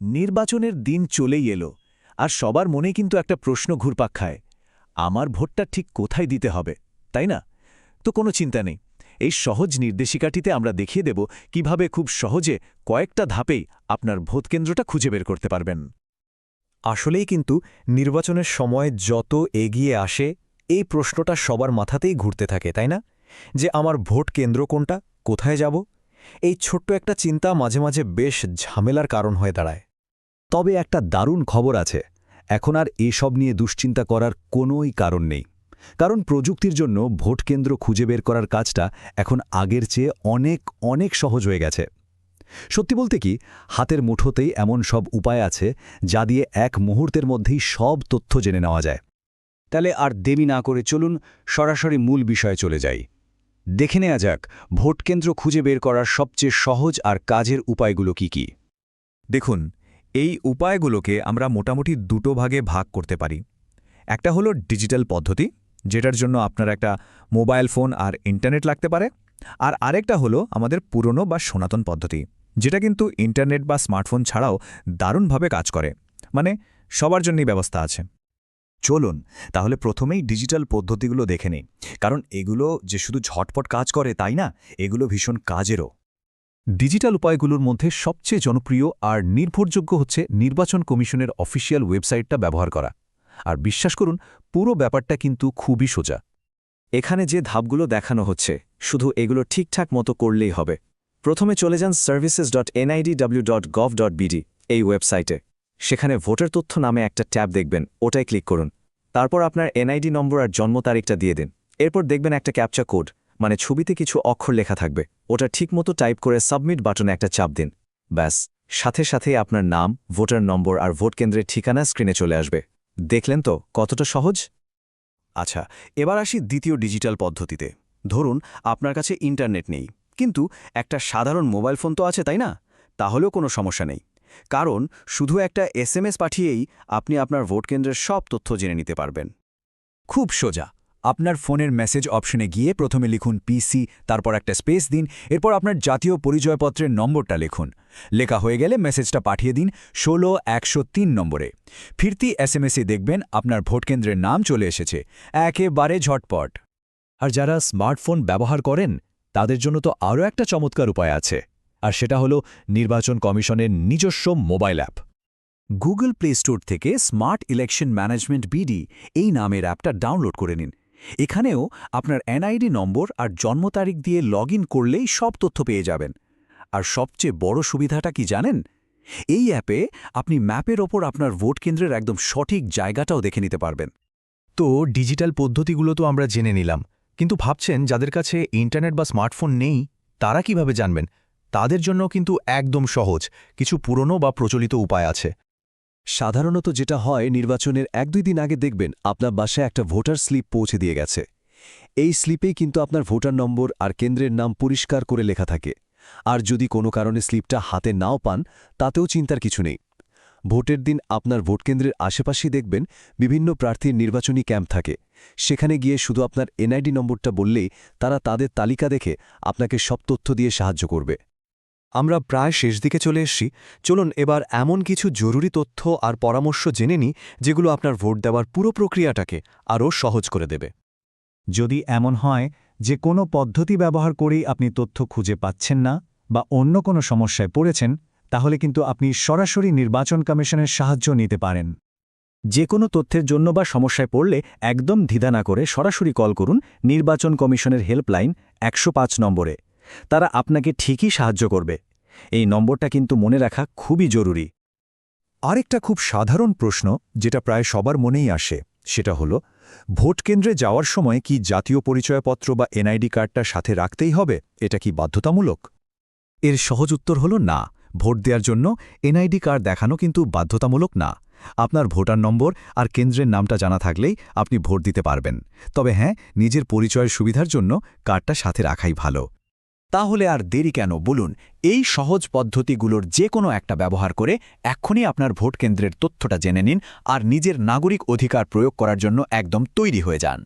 নির্বাচনের দিন চলেই এলো আর সবার মনে কিন্তু একটা প্রশ্ন ঘুরপাক খায়, আমার ভোটটা ঠিক কোথায় দিতে হবে, তাই না? তো কোনো চিন্তা নেই, এই সহজ নির্দেশিকাটিতে আমরা দেখিয়ে দেব কিভাবে খুব সহজে কয়েকটা ধাপেই আপনার ভোটকেন্দ্রটা খুঁজে বের করতে পারবেন। আসলেই কিন্তু নির্বাচনের সময় যত এগিয়ে আসে এই প্রশ্নটা সবার মাথাতেই ঘুরতে থাকে, তাই না? যে আমার ভোট কেন্দ্র কোনটা, কোথায় যাব? এই ছোট্ট একটা চিন্তা মাঝে মাঝে বেশ ঝামেলার কারণ হয়ে দাঁড়ায়। তবে একটা দারুণ খবর আছে, এখন আর এসব নিয়ে দুশ্চিন্তা করার কোনোই কারণ নেই। কারণ প্রযুক্তির জন্য ভোট কেন্দ্র খুঁজে বের করার কাজটা এখন আগের চেয়ে অনেক অনেক সহজ হয়ে গেছে। সত্যি বলতে কি, হাতের মুঠোতেই এমন সব উপায় আছে যা দিয়ে এক মুহূর্তের মধ্যেই সব তথ্য জেনে নেওয়া যায়। তাহলে আর দেরি না করে চলুন সরাসরি মূল বিষয়ে চলে যাই। দেখে নেওয়া যাক ভোটকেন্দ্র খুঁজে বের করার সবচেয়ে সহজ আর কাজের উপায়গুলো কি কি। দেখুন, এই উপায়গুলোকে আমরা মোটামুটি দুটো ভাগে ভাগ করতে পারি। একটা হলো ডিজিটাল পদ্ধতি, যেটার জন্য আপনার একটা মোবাইল ফোন আর ইন্টারনেট লাগতে পারে। আর আরেকটা হলো আমাদের পুরনো বা সনাতন পদ্ধতি, যেটা কিন্তু ইন্টারনেট বা স্মার্টফোন ছাড়াও দারুণভাবে কাজ করে, মানে সবার জন্যই ব্যবস্থা আছে। চলুন তাহলে প্রথমেই ডিজিটাল পদ্ধতিগুলো দেখে নিই, কারণ এগুলো যে শুধু ঝটপট কাজ করে তাই না, এগুলো ভীষণ কাজেরও। ডিজিটাল উপায়গুলোর মধ্যে সবচেয়ে জনপ্রিয় আর নির্ভরযোগ্য হচ্ছে নির্বাচন কমিশনের অফিসিয়াল ওয়েবসাইটটা ব্যবহার করা। আর বিশ্বাস করুন, পুরো ব্যাপারটা কিন্তু খুবই সোজা। এখানে যে ধাপগুলো দেখানো হচ্ছে শুধু এগুলো ঠিকঠাক মতো করলেই হবে। প্রথমে চলে যান services.nidw.gov.bd এই ওয়েবসাইটে। সেখানে ভোটার তথ্য নামে একটা ট্যাব দেখবেন, ওটাই ক্লিক করুন। তারপর আপনার এনআইডি নম্বর আর জন্ম তারিখটা দিয়ে দিন। এরপর দেখবেন একটা ক্যাপচা কোড, মানে ছবিতে কিছু অক্ষর লেখা থাকবে, ওটা ঠিকমতো টাইপ করে সাবমিট বাটনে একটা চাপ দিন। ব্যাস, সাথে সাথেই আপনার নাম, ভোটার নম্বর আর ভোট কেন্দ্রের ঠিকানা স্ক্রিনে চলে আসবে। দেখলেন তো কতটা সহজ? আচ্ছা, এবার আসি দ্বিতীয় ডিজিটাল পদ্ধতিতে। ধরুন আপনার কাছে ইন্টারনেট নেই, কিন্তু একটা সাধারণ মোবাইল ফোন তো আছে, তাই না? তাহলেও কোনো সমস্যা নেই, কারণ শুধু একটা এসএমএস পাঠিয়েই আপনি আপনার ভোট কেন্দ্রের সব তথ্য জেনে নিতে পারবেন। খুব সোজা। আপনার ফোনের মেসেজ অপশনে গিয়ে প্রথমে লিখুন পিসি, তারপর একটা স্পেস দিন, এরপর আপনার জাতীয় পরিচয়পত্রের নম্বরটা লিখুন। লেখা হয়ে গেলে মেসেজটা পাঠিয়ে দিন 16103 নম্বরে। ফিরতি এসএমএসে দেখবেন আপনার ভোটকেন্দ্রের নাম চলে এসেছে, একেবারে ঝটপট। আর যারা স্মার্টফোন ব্যবহার করেন তাদের জন্য তো আরও একটা চমৎকার উপায় আছে, আর সেটা হলো নির্বাচন কমিশনের নিজস্ব mobile app. Google play store থেকে স্মার্ট ইলেকশন ম্যানেজমেন্ট বিডি এই নামের অ্যাপটা ডাউনলোড করে নিন। এখানেও আপনার এনআইডি নম্বর আর জন্ম তারিখ দিয়ে লগ করলেই সব তথ্য পেয়ে যাবেন। আর সবচেয়ে বড় সুবিধাটা কি জানেন? এই অ্যাপে আপনি ম্যাপের ওপর আপনার ভোট কেন্দ্রের একদম সঠিক জায়গাটাও দেখে নিতে পারবেন। তো ডিজিটাল পদ্ধতিগুলো তো আমরা জেনে নিলাম, কিন্তু ভাবছেন যাদের কাছে ইন্টারনেট বা স্মার্টফোন নেই তারা কিভাবে জানবেন? তাদের জন্য কিন্তু একদম সহজ কিছু পুরনো বা প্রচলিত উপায় আছে। সাধারণত যেটা হয়, নির্বাচনের 1-2 দিন আগে দেখবেন আপনার বাসায় একটা ভোটার স্লিপ পৌঁছে দিয়ে গেছে। এই স্লিপেই কিন্তু আপনার ভোটার নম্বর আর কেন্দ্রের নাম পরিষ্কার করে লেখা থাকে। আর যদি কোনো কারণে স্লিপটা হাতে নাও পান, তাতেও চিন্তার কিছু নেই। ভোটের দিন আপনার ভোটকেন্দ্রের আশেপাশেই দেখবেন বিভিন্ন প্রার্থীর নির্বাচনী ক্যাম্প থাকে। সেখানে গিয়ে শুধু আপনার এনআইডি নম্বরটা বললেই তারা তাদের তালিকা দেখে আপনাকে সব তথ্য দিয়ে সাহায্য করবে। আমরা প্রায় শেষ দিকে চলে এসেছি। চলুন এবার এমন কিছু জরুরি তথ্য আর পরামর্শ জেনে নিই যেগুলো আপনার ভোট দেওয়ার পুরো প্রক্রিয়াটাকে আরও সহজ করে দেবে। যদি এমন হয় যে কোনো পদ্ধতি ব্যবহার করেই আপনি তথ্য খুঁজে পাচ্ছেন না বা অন্য কোনো সমস্যায় পড়েছেন, তাহলে কিন্তু আপনি সরাসরি নির্বাচন কমিশনের সাহায্য নিতে পারেন। যে কোনো তথ্যের জন্য বা সমস্যায় পড়লে একদম দ্বিধা না করে সরাসরি কল করুন নির্বাচন কমিশনের হেল্পলাইন 105 নম্বরে। তারা আপনাকে ঠিকই সাহায্য করবে। এই নম্বরটা কিন্তু মনে রাখা খুবই জরুরি। আরেকটা খুব সাধারণ প্রশ্ন যেটা প্রায় সবার মনেই আসে, সেটা হলো ভোট কেন্দ্রে যাওয়ার সময় কি জাতীয় পরিচয়পত্র বা এনআইডি কার্ডটা সাথে রাখতেই হবে? এটা কি বাধ্যতামূলক? এর সহজ উত্তর হলো না। ভোট দেওয়ার জন্য এনআইডি কার্ড দেখানো কিন্তু বাধ্যতামূলক না। আপনার ভোটার নম্বর আর কেন্দ্রের নামটা জানা থাকলেই আপনি ভোট দিতে পারবেন। তবে হ্যাঁ, নিজের পরিচয়ের সুবিধার জন্য কার্ডটা সাথে রাখাই ভালো। তাহলে আর দেরি কেন, বলুন এই সহজ পদ্ধতিগুলোর যে কোনো একটা ব্যবহার করে এক্ষুনি আপনার ভোট কেন্দ্রের তথ্যটা জেনে নিন আর নিজের নাগরিক অধিকার প্রয়োগ করার জন্য একদম তৈরি হয়ে যান।